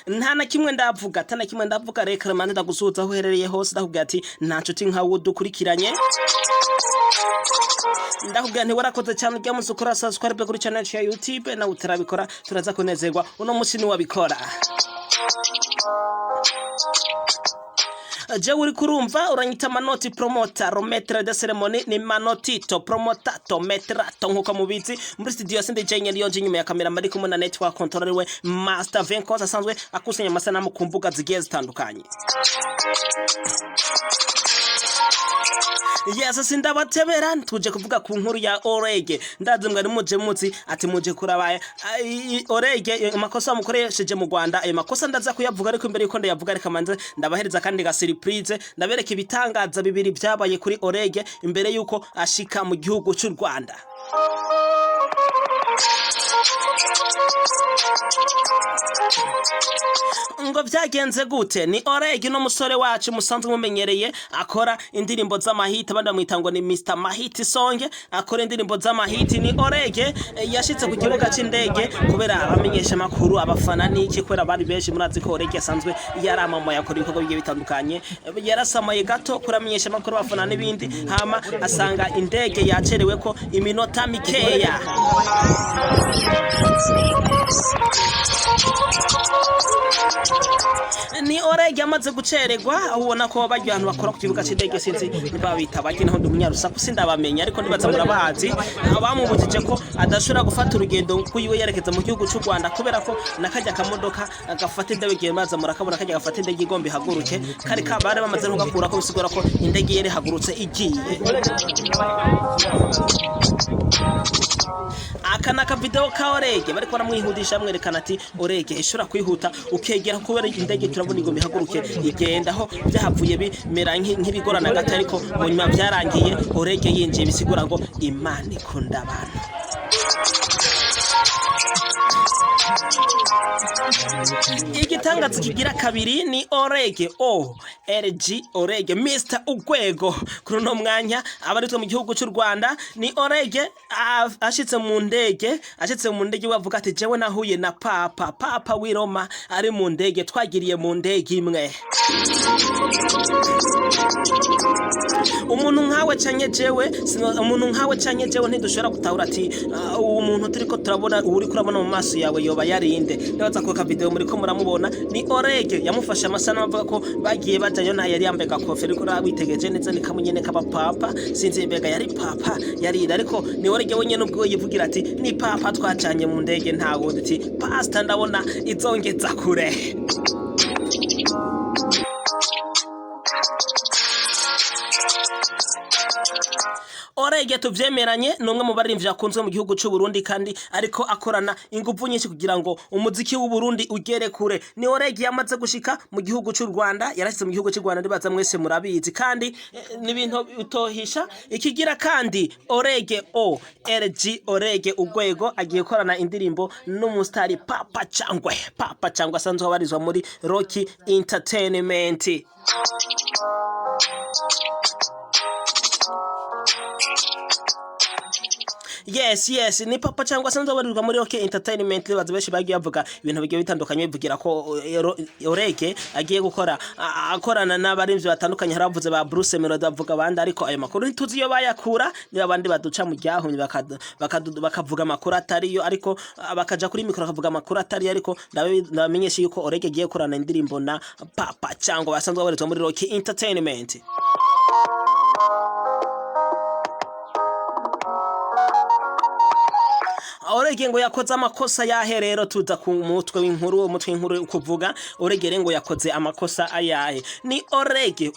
ntana kimwe ndavuga reka ramande ndagusuhuza aho uherereye hose ndakubwira ati ntancuti nkawe udukurikiranye ndakubwira nti warakoze cyane ujya musukura subscribe kuri channel ya YouTube na utarabikora turaza kunezerwa uno musi ni wabikora je uri kurumva uranyita manoti promoter rometre de ceremony ni manotito promotato metrato nkuko mubizi muri studio sinde jenye liyonje nyuma ya kamera mari kumwe na network controller we master Venko asanzwe akusanya amasanamu ku mbuga zigiye zitandukanye. Yes, sindabatebera tuje kuvuga ku nkuru ya OLEGUE ndazi mwari muje muzi ati muje kurabaye OLEGUE amakosa mukoresheje mu Rwanda ayo makosa ndaza kuyavuga ariko imbere yuko ndayavuga reka manze ndabahereza kandi ga surprise ndabereka ibitangaza bibiri vyabaye kuri OLEGUE imbere yuko ashika mu gihugu cy'u Rwanda. Ngo vyagenze gute ni OLEGUE no musore wacu musanzwe mumenyereye akora indirimbo z'amahiti abandi bamwita ngo ni Mr Mahiti Song akora indirimbo z'amahiti ni OLEGUE yashitse ku kibuga c'indege kubera abamenyesha makuru abafana niki kwera bari benshi murazi ko OLEGUE asanzwe yaramamaye akora ibikorwa bigiye bitandukanye yarasamaye gato kuramenyesha makuru abafana n'ibindi hama asanga indege yacerewe ko iminota mikeya ni OLEGUE amaze gucererwa ubona ko bajya abantu bakora ku kibuga c'indege sinzi babita baki naho ndumunyarusako sindabamenya ariko ndibaza murabazi abamubujije ko adashobora gufata urugendo kuyiwe yerekeza mu gihugu cy'u Rwanda kubera ko nakajya kamodoka agafata indege giye maza murakabona kajya gafata indege igomba ihaguruke kari kabare bamaze no gakura ko bisigura ko indege yere hagurutse igiye akanaka video ka OLEGUE bariko baramwihudisha mwerekana ati OLEGUE ishobora kwihuta ukegera kubera indege turabona igomba ihaguruke igenda aho byahavuye bimera nk'ibigorana gato ariko nyuma byarangiye OLEGUE yinjiye bisigura ngo Imana ikunda abantu. Igitangaza kigira kabiri ni OLEGUE OLEGUE Mr Urwego kuri no mwanya abaritwe mu gihugu cy'u Rwanda ni OLEGUE ashitse mu ndege bavuga ati jewe nahuye na papa wiroma ari mu ndege twagiriye mu ndege imwe umuntu nkawe canye jewe ntidushobora gutahura ati umuntu turiko turabona uri kurabona mu maso yawe yoba yarinde ndabaza ko ka video muri ko muramubona ni OLEGUE yamufasha amasana bavuga ko bagiye bajayo na yari yambaye gakofero ariko rabitegeje neza ni kamunyene kaba papa sinzi mbega yari papa yari ariko ni OLEGUE wenyene ubwo yivugira ati ni papa twacanye mu ndege ntawo ati pastor ndabona izongeza kure. OLEGUE tuvyemeranye numwe mu barimvye akunzwe mu gihugu cy'u Burundi kandi ariko akorana ingufu nyinshi kugira ngo umuziki w'u Burundi ugere kure ni OLEGUE yamaze gushika mu gihugu cy'u Rwanda yarashitse mu gihugu cy'u Rwanda ndibaza mwese murabizi kandi n'ibintu utohisha ikigira kandi OLEGUE OLEGUE Urwego agiye korana indirimbo n'umustari Papa Cyangwa asanzwe abarizwa muri Rocky Entertainment. Yes ni Papa Cyangwa asanzwe abarirwa muri Rocky Entertainment baza benshi bagiye bavuga ibintu bigiye bitandukanye bivugira ko OLEGUE agiye gukora akorana n'abarimvyi batandukanye haravuze ba Bruce Melody bavuga bandi ariko ayo makuru ntituzi yo bayakura ni abandi baduca mu ryahumye bakavuga makuru atariyo ariko bakaja kuri mikro bakavuga makuru atari ariko ndamenyesha yuko OLEGUE agiye korana indirimbo na Papa Cyangwa asanzwe abarizwa muri Rocky Entertainment. OLEGUE ngo yakoze amakosa yaherero tuza ku mutwe w'inkuru kuvuga OLEGUE ngo yakoze amakosa ayahe ni OLEGUE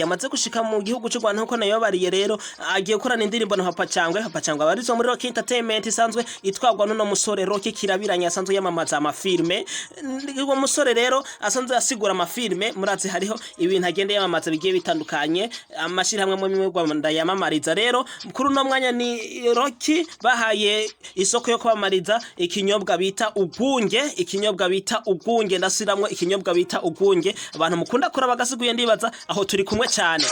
amaze gushika mu gihugu cy'u Rwanda nko nayo bariye rero agiye korana indirimbo na Papa Cyangwa barizwa muri Rocky Entertainment isanzwe itwagwa n'uno musore Rocky kirabiranya asanzwe yamamaza amafilme uwo musore rero asanzwe asigura amafilme murazi hariho ibintu agende yamamaza bigiye bitandukanye amashirahamwe mu Rwanda yamamariza rero kuri no mwanya ni Rocky bahaye isoko yo kwamariza ikinyobwa bita ugunge ndasiramwe ikinyobwa bita ugunge abantu mukunda kora bagasiguye ndibaza ibitangaza aho turi kumwe cyane.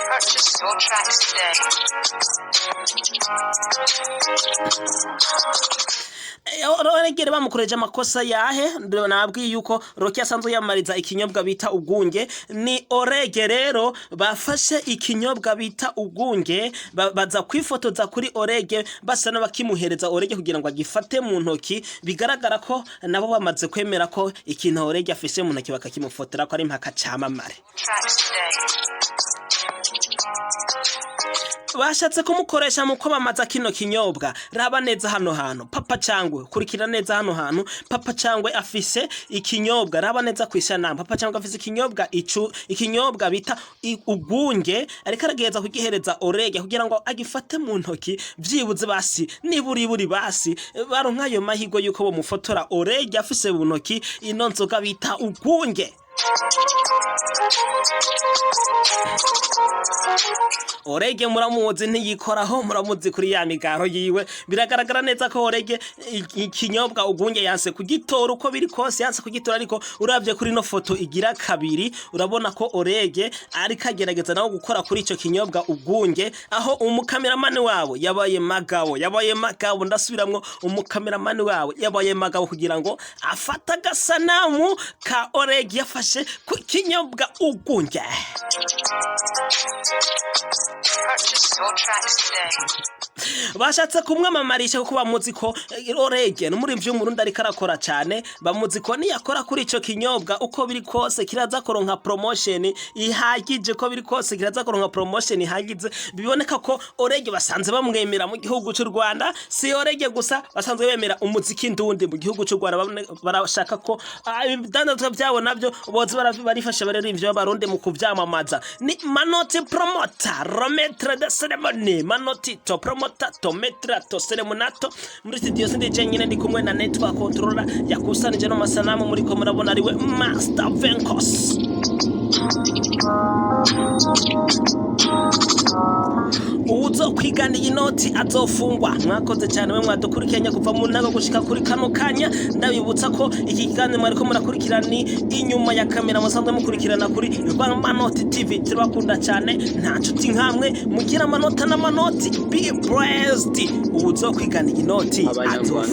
Oregere bamukoreje amakosa yahe nabwiye yuko Rocky asanzwe yamariza ikinyobwa bita ugunge. Ni Orege rero bafashe ikinyobwa bita ugunge baza kwifotoza kuri Orege basa n'abakimuhereza Orege kugira ngo agifate mu ntoki, bigaragara ko nabo bamaze kwemera ko ikintu Orege afise mu ntoki bakakimufotera ko ari mpaka camamare. Bashatse kumukoresha mu kwamamaza kino kinyobwa. Raba neza hano hantu papa cangwe, kurikira neza hano hantu papa cangwe afise ikinyobwa. Raba neza kwishana papa cangwe afise ikinyobwa bita ugunge, ariko arageza kugihereza Orege kugira ngo agifate mu ntoki vyibuze basi niburi basi baronka ayo mahigo yuko bo mufotora Orege afise mu ntoki ino nzoga bita ugunge. Orege muramuzi ntiyikoraho, muramuzi kuri ya migaro yiwe. Biragaragara neza ko Orege ikinyobwa ugunge yanse kugitora uko biri kose, yanse kugitora, ariko uravye kuri no foto igira kabiri urabona ko Orege ari kagerageza nawo gukora kuri ico kinyobwa ugunge, aho umukameramani wabo yabaye magabo ndasubiramwo, umukameramani wabo yabaye magabo kugira ngo afata gasanamu ka Orege yafashe ku kinyobwa ugunge. Bashatse kumwamamarisha kuko bamuzi ko Orege n'umurivyi w'umurundi ariko arakora cyane, bamuzi ko niyakora kuri ico kinyobwa uko biri kose kiraza koronka promotion ihagije, ko biri kose kiraza koronka promotion ihagije. Biboneka ko Orege basanze bamwemera mu gihugu cy'u Rwanda, si Orege gusa basanzwe bemera umuziki ndundi mu gihugu cy'u Rwanda. Barashaka ko ibitangaza byabo nabyo boze barifasha baririmbyi b'abarundi mu kuvyamamaza. Ni manoti promoter rometre de ceremony, manoti to promoter to metra to ceremonato. Muri studio sindi nyine ndi kumwe na network controller yakusanije no masanamu muri ko murabona ariwe Master Venkos. Uwuzokwigana iyinoti azofungwa. Mwakoze cyane we mwadukurikiranye kuva mu ntago gushika kuri kano kanya. Ndabibutsa ko iki kiganiro mwariko murakurikirani inyuma ya kamera musanzwe mukurikirana kuri Manoti TV. Turabakunda cyane, ntancuti nkamwe mugira amanota n'amanoti. Be blessed. Uwuzokwigana iyinoti azofungwa.